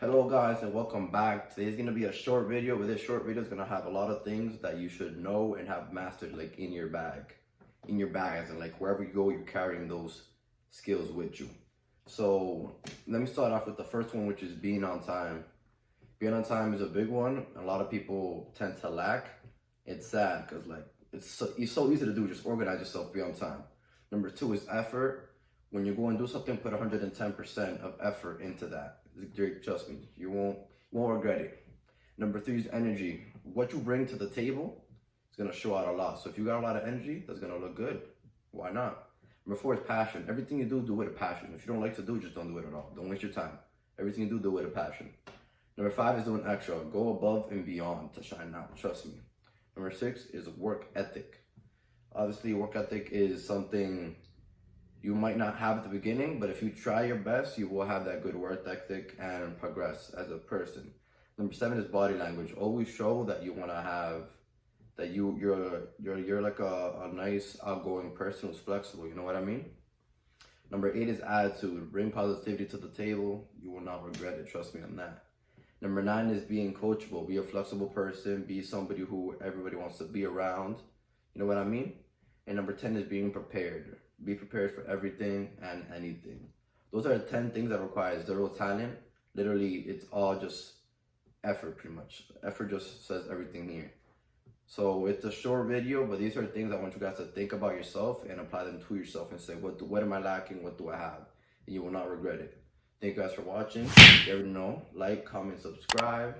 Hello guys and welcome back. Today's gonna be a short video, but this short video is gonna have a lot of things that you should know and have mastered like in your bag. In your bags and like wherever you go, you're carrying those skills with you. So let me start off with the first one, which is being on time. Being on time is a big one. A lot of people tend to lack. It's sad because like it's so easy to do. Just organize yourself, be on time. Number two is effort. When you go and do something, put 110% of effort into that. Trust me, you won't regret it. Number three is energy. What you bring to the table is gonna show out a lot. So if you got a lot of energy, that's gonna look good. Why not? Number four is passion. Everything you do with a passion. If you don't like to do, just don't do it at all. Don't waste your time. Everything you do with a passion. Number five is doing extra. Go above and beyond to shine out. Trust me. Number six is work ethic. Obviously, work ethic is something you might not have at the beginning, but if you try your best, you will have that good work ethic and progress as a person. Number seven is body language. Always show that you want to have, that you're like a nice outgoing person who's flexible. You know what I mean? Number eight is attitude. Bring positivity to the table. You will not regret it. Trust me on that. Number nine is being coachable. Be a flexible person. Be somebody who everybody wants to be around. You know what I mean? And number 10 is being prepared. Be prepared for everything and anything. Those are the 10 things that require zero talent. Literally, it's all just effort pretty much. Effort just says everything here. So it's a short video, but these are things I want you guys to think about yourself and apply them to yourself and say, what am I lacking? What do I have? And you will not regret it. Thank you guys for watching. You ever know, like, comment, subscribe.